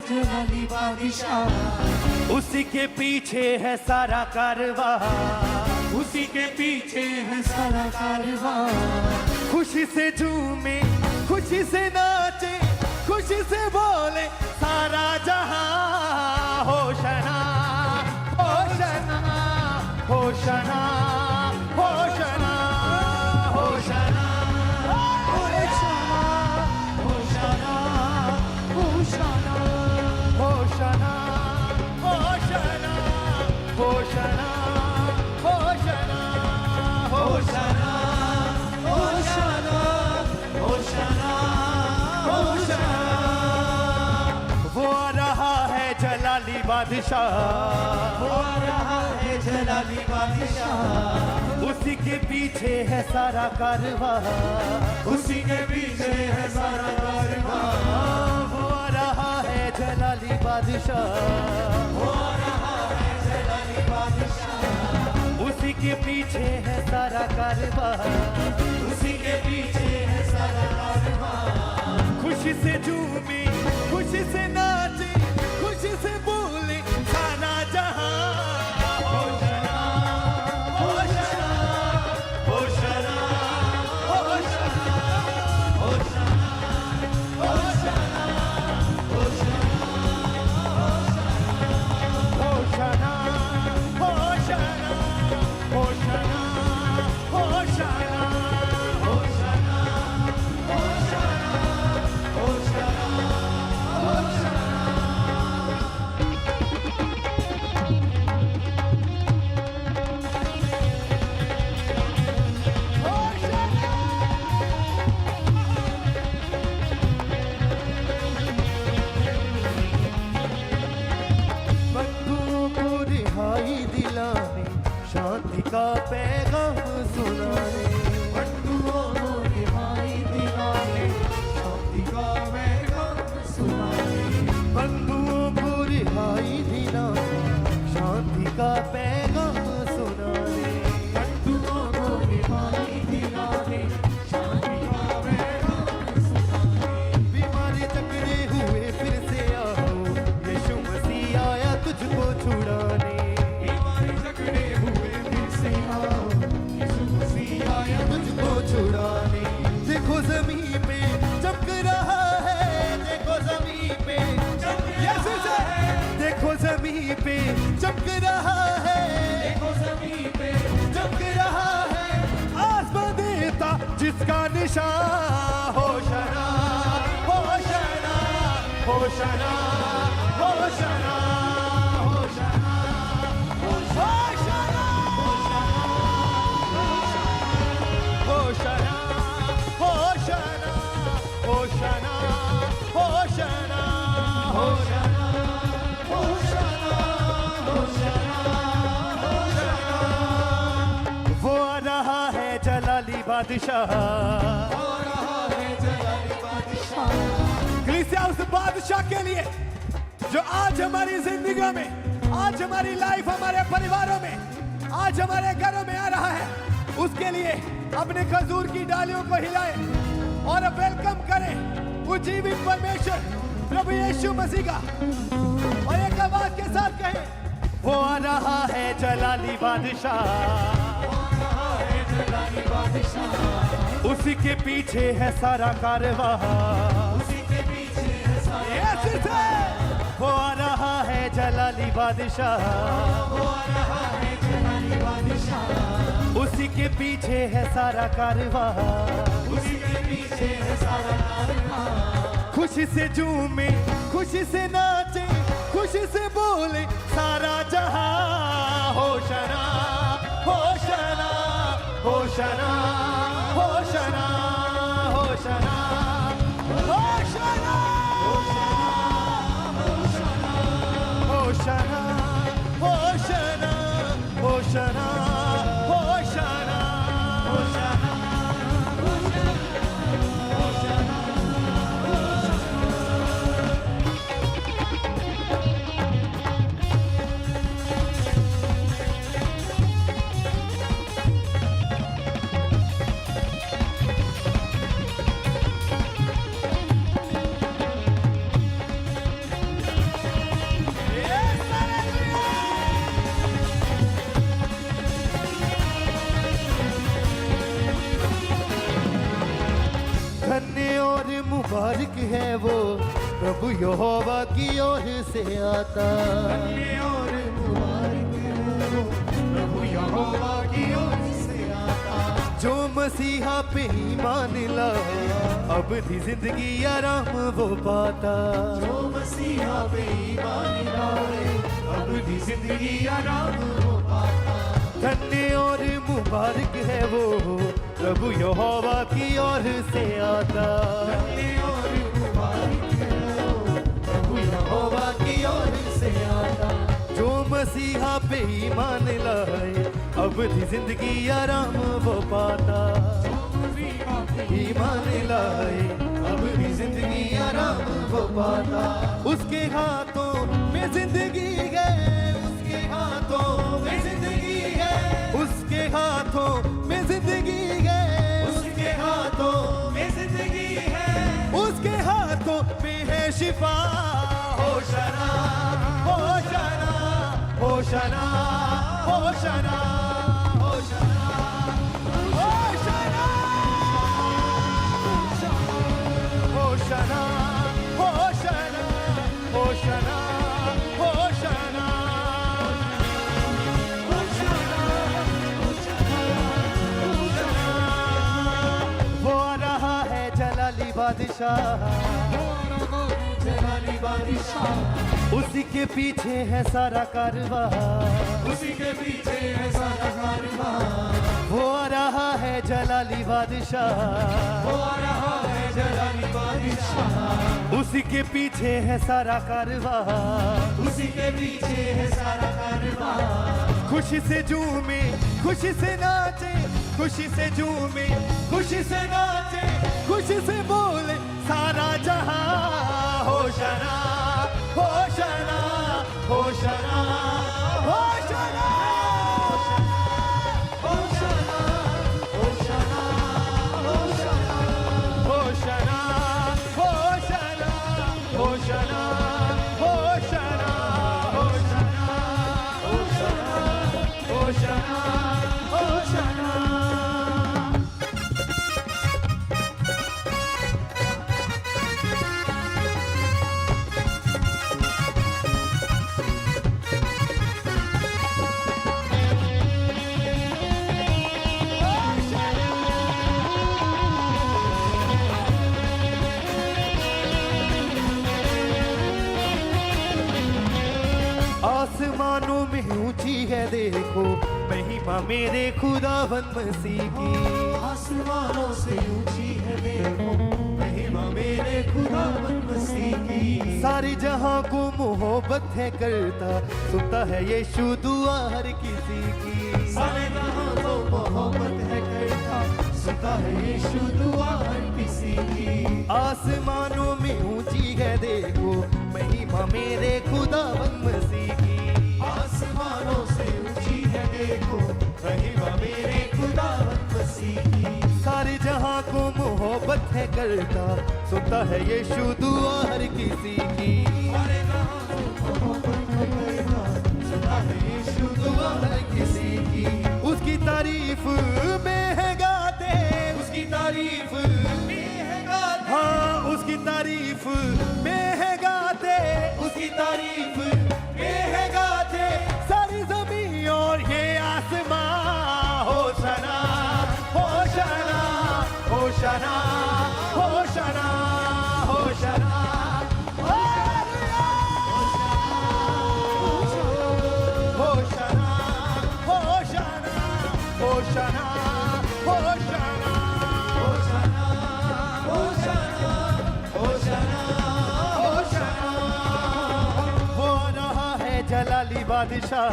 जलाली बादशाह। उसी के पीछे है सारा कारवां, उसी के पीछे है सारा कारवां। खुशी से झूमे, खुशी से नाचे, खुशी से बोले सारा जहां। Hoshana Hoshana Hoshana Hoshana Hoshana होशाना होशाना Hoshana Hoshana Hoshana Hoshana Hoshana होशाना होशाना होशाना। वो आ रहा है जलाली बादशाह, वो आ रहा है जलाली बादशाह। उसी के पीछे है सारा कारवां, उसी के पीछे है सारा कारवां। वो आ रहा है जलाली बादशाह, वो आ रहा है जलाली बादशाह। उसी के पीछे है सारा कारवां। उसी के पीछे है सारा कारवां। खुशी से झूमे, खुशी से नाचे, खुशी से बोले सारा जहां। Hoshana Hoshana Hoshana Hoshana Hoshana Hoshana Hoshana Hoshana Hoshana Hoshana Hoshana Hoshana Hoshana Hoshana. बंधुओं को रिहाई दिलाने, शांति का पैगाम सुनाने। बंधुओं को रिहाई दिलाने, शांति का पैगाम सुनाने। बंधुओं को रिहाई दिलाने, शांति का पैगाम सुनाने। बंधुओं को रिहाई दिलाने, शांति का पैगाम सुनाने। बीमारी जकड़े हुए फिर से आओ, यीशु मसीह आया तुझको छुड़ाने। बीमारी जकड़े हुए फिर से आओ, यीशु मसीह आया तुझको छुड़ाने। देखो ज़मीन पे चमक रहा है, देखो ज़मीन पे यीशु से, देखो ज़मीन पे चमक रहा है, देखो ज़मीन पे चमक रहा है आसमां देता जिसका निशान। Hoshana Hoshana Hoshana Hoshana Hoshana Hoshana Hoshana Hoshana Hoshana Hoshana Hoshana Hoshana Hoshana Hoshana. वो आ रहा है जलाली बादशाह, हो रहा है जलाली बादशाह। कलीसिया उस बादशाह के लिए जो आज हमारी जिंदगी में, आज हमारी लाइफ, हमारे परिवारों में, आज हमारे घरों में आ रहा है, उसके लिए अपने खजूर की डालियों को हिलाएं और वेलकम करें उजीवित परमेश्वर प्रभु यीशु मसीह का, और एक आवाज के साथ कहें, वो आ रहा है जलाली बादशाह। हो रहा है जलाली बादशाह। उसी के पीछे है सारा कारवां, उसी के पीछे है सारा यीशु से वो आ रहा है जलाली बादशाह। हो रहा है जलाली बादशाह। उसी के पीछे है सारा कारवां, उसी के पीछे है सारा कारवां। खुशी से झूमे, खुशी से नाचे, खुशी से बोले सारा जहां। Hoshana Hoshana Hoshana Hoshana Hoshana Hoshana Hoshana Hoshana Hoshana Hoshana Hoshana प्रभु यहोवा की ओर से आता। धन्य और मुबारक है वो प्रभु यहोवा की ओर से आता। जो मसीहा पे ईमान लाए अब थी जिंदगी आराम वो पाता। जो मसीहा पे ईमान लाए अब भी जिंदगी आराम हो पाता। धन्य और मुबारक है वो प्रभु यहोवा की ओर से आता। धन्य और मुबारक है वो प्रभु यहोवा की ओर से आता। जो मसीहा पे ईमान लाए अब थी जिंदगी आराम वो पाता। ईमान लाए अब भी जिंदगी आराम वो पाता। उसके हाथों में जिंदगी है, उसके हाथों में जिंदगी है, उसके हाथों में जिंदगी है, उसके हाथों में जिंदगी है, उसके हाथों में है शिफा। Hoshana Hoshana Hoshana Hoshana Hoshana Hoshana Hoshana Hoshana Hoshana Hoshana. वो आ रहा है जलाली बादशाह, जलाली बादशाह, उसी के पीछे है सारा कारवां। उसी के पीछे है सारा कारवां। वो आ रहा है जलाली बादशाह, वो आ रहा है जलाली बादशाह, उसी के पीछे है सारा कारवां। उसी के पीछे है सारा कारवां। खुशी से झूमे खुशी से नाचे, खुशी से झूमे खुशी से नाचे, खुशी से बोले सारा जहां। Hoshana Hoshana Hoshana Hoshana Hoshana Hoshana Hoshana Hoshana Hoshana Hoshana Hoshana Hoshana Hoshana Hoshana. आसमानों में ऊंची है देखो महिमा मेरे खुदावंद मसीह की। आसमानों से ऊंची है देखो महिमा मेरे खुदावंद मसीह की। सारे जहां को मोहब्बत है करता, सुनता है यीशु दुआ हर किसी की। सारे जहां को मोहब्बत है करता, सुनता है यीशु दुआ हर किसी की। आसमानों में ऊंची है देखो महिमा मेरे खुदावंद मसीह की। आसमानों से ऊंची है देखो महिमा मेरे खुदावंद मसीह की। सारे जहां को मोहब्बत है करता, सुनता है यीशु दुआ हर किसी की। सारे जहां को मोहब्बत है करता, सुनता है यीशु दुआ हर किसी की। उसकी तारीफ में है गाते, उसकी तारीफ में है गाते, हाँ उसकी तारीफ में है गाते, उसकी तारीफ में है गाते। सारी जमीन और ये आसमां। Hoshana Hoshana Hoshana Hoshana Hoshana Hoshana Hoshana Hoshana Hoshana Hoshana Hoshana Hoshana Hoshana. वो आ रहा है जलाली बादशाह,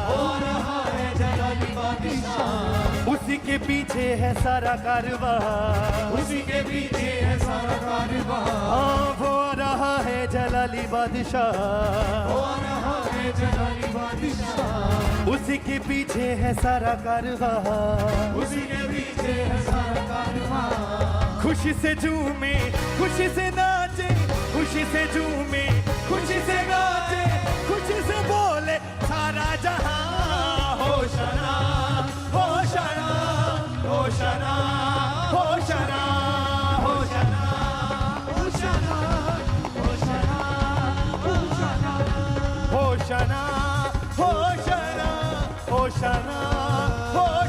हो रहा है जलाली बादशाह, उसी के पीछे है सारा कारवां। उसी के पीछे है सारा कारवां। हाँ वो आ रहा है जलाली बादशाह, हो रहा है जलाली बादशाह, उसी के पीछे है सारा कारवां। उसी के पीछे है सारा कारवां। खुशी से झूमे खुशी से नाचे, खुशी से झूमे खुशी से नाचे, खुशी से बोले सारा जहां। Hoshana Hoshana Hoshana Hoshana Hoshana Hoshana Hoshana Hoshana Hoshana Hoshana